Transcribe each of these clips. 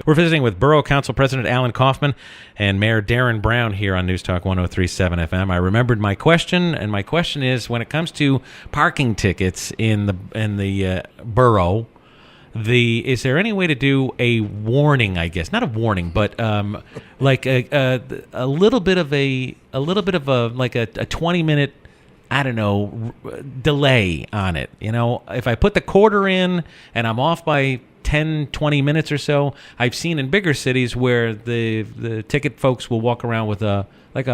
We're visiting with Borough Council President Alan Coffman and Mayor Darren Brown here on News Talk 103.7 FM. I remembered my question, and my question is, when it comes to parking tickets in the borough, is there any way to do a warning? I guess not a warning, but like a little bit of a 20-minute. I don't know, delay on it. You know, if I put the quarter in and I'm off by 10, 20 minutes or so, I've seen in bigger cities where the ticket folks will walk around with a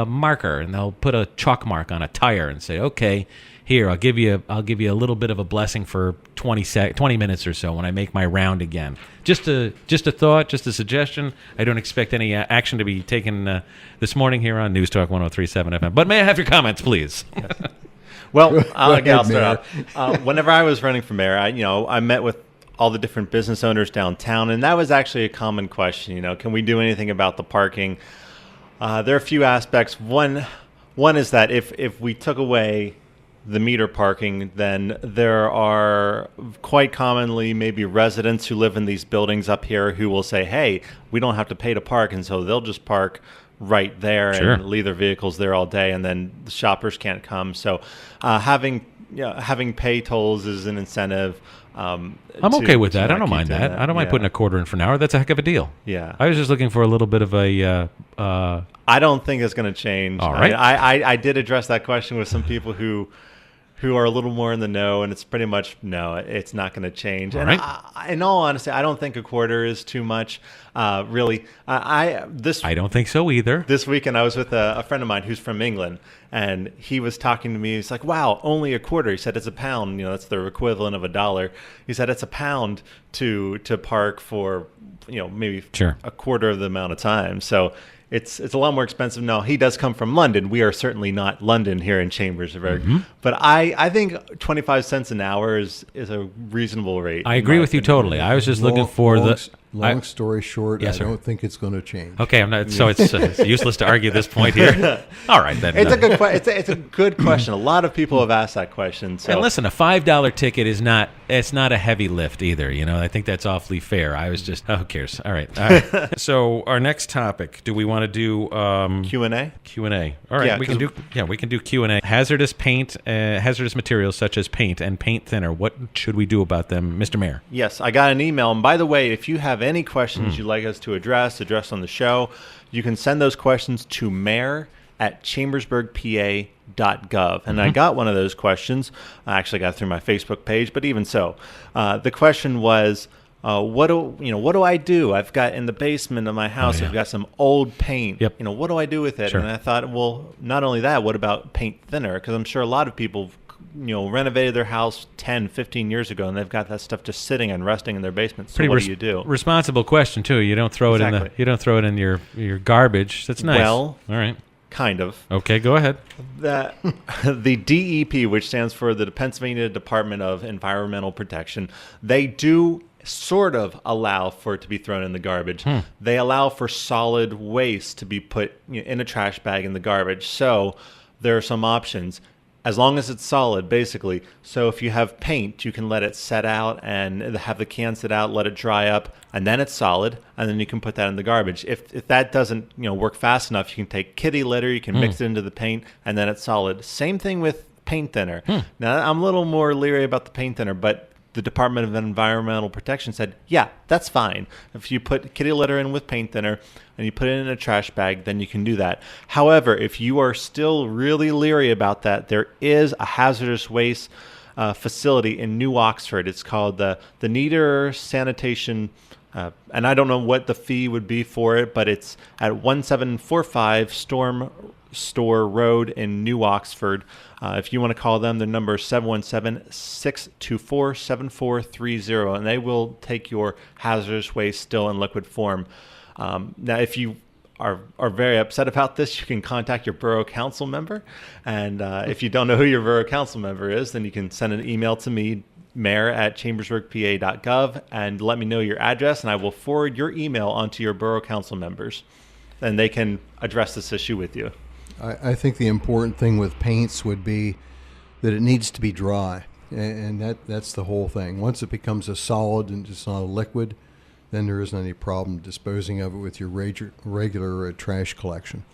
marker, and they'll put a chalk mark on a tire and say, okay, here, I'll give you a little bit of a blessing for 20 minutes or so when I make my round again. Just a thought, just a suggestion. I don't expect any action to be taken this morning here on News Talk 103.7 FM. But may I have your comments, please? Well, I'll start out. Whenever I was running for mayor, I met with all the different business owners downtown, and that was actually a common question. You know, can we do anything about the parking? There are a few aspects. One is that if we took away the meter parking, then there are quite commonly maybe residents who live in these buildings up here who will say, hey, we don't have to pay to park, and so they'll just park right there and leave their vehicles there all day, and then the shoppers can't come. So having pay tolls is an incentive. I'm okay with that. I don't mind that. I don't mind putting a quarter in for an hour. That's a heck of a deal. Yeah. I was just looking for a little bit of a... I don't think it's going to change. All right. I did address that question with some people who are a little more in the know, and it's pretty much, no, it's not going to change. All and right. In all honesty, I don't think a quarter is too much, really. I don't think so either. This weekend, I was with a friend of mine who's from England, and he was talking to me. He's like, wow, only a quarter. He said, it's a pound. You know, that's the equivalent of $1. He said, it's a pound to park for, maybe a quarter of the amount of time. So it's a lot more expensive. No, he does come from London. We are certainly not London here in Chambersburg. Mm-hmm. But I think 25 cents an hour is a reasonable rate. I agree with you totally. I was just looking for Long story short, yes, I don't think it's going to change. Okay, I'm not. So it's useless to argue this point here. All right, then. It's a good question. A lot of people have asked that question. So. And listen, a $5 ticket is not a heavy lift either. You know, I think that's awfully fair. I was just, who cares? All right. So our next topic, do we want to do Q&A? Q&A. All right, we can do Q&A. Hazardous materials such as paint and paint thinner. What should we do about them, Mr. Mayor? Yes, I got an email. And by the way, if you have any questions you'd like us to address on the show, you can send those questions to mayor@chambersburgpa.gov. And I got one of those questions. I actually got through my Facebook page, but even so, the question was, what do I do? I've got in the basement of my house, I've got some old paint. Yep. What do I do with it? Sure. And I thought, well, not only that, what about paint thinner? Because I'm sure a lot of people renovated their house 10, 15 years ago, and they've got that stuff just sitting and resting in their basement. So what do you do? Responsible question too. You don't throw it in your garbage. That's nice. Well, all right. Kind of. Okay, go ahead. The DEP, which stands for the Pennsylvania Department of Environmental Protection, they do sort of allow for it to be thrown in the garbage. They allow for solid waste to be put in a trash bag in the garbage. So there are some options. As long as it's solid, basically. So if you have paint, you can let it set out and have the can sit out, let it dry up, and then it's solid, and then you can put that in the garbage. If that doesn't work fast enough, you can take kitty litter, you can mix it into the paint, and then it's solid. Same thing with paint thinner. Now, I'm a little more leery about the paint thinner, but the Department of Environmental Protection said, yeah, that's fine. If you put kitty litter in with paint thinner and you put it in a trash bag, then you can do that. However, if you are still really leery about that, there is a hazardous waste facility in New Oxford. It's called the Neater Sanitation, and I don't know what the fee would be for it, but it's at 1745 Storm Store Road in New Oxford. If you want to call them, the number is 717-624-7430, and they will take your hazardous waste still in liquid form. Now, if you are very upset about this, you can contact your borough council member. And if you don't know who your borough council member is, then you can send an email to me, mayor@chambersburgpa.gov, and let me know your address, and I will forward your email onto your borough council members, and they can address this issue with you. I think the important thing with paints would be that it needs to be dry, and that's the whole thing. Once it becomes a solid and just not a liquid, then there isn't any problem disposing of it with your regular trash collection.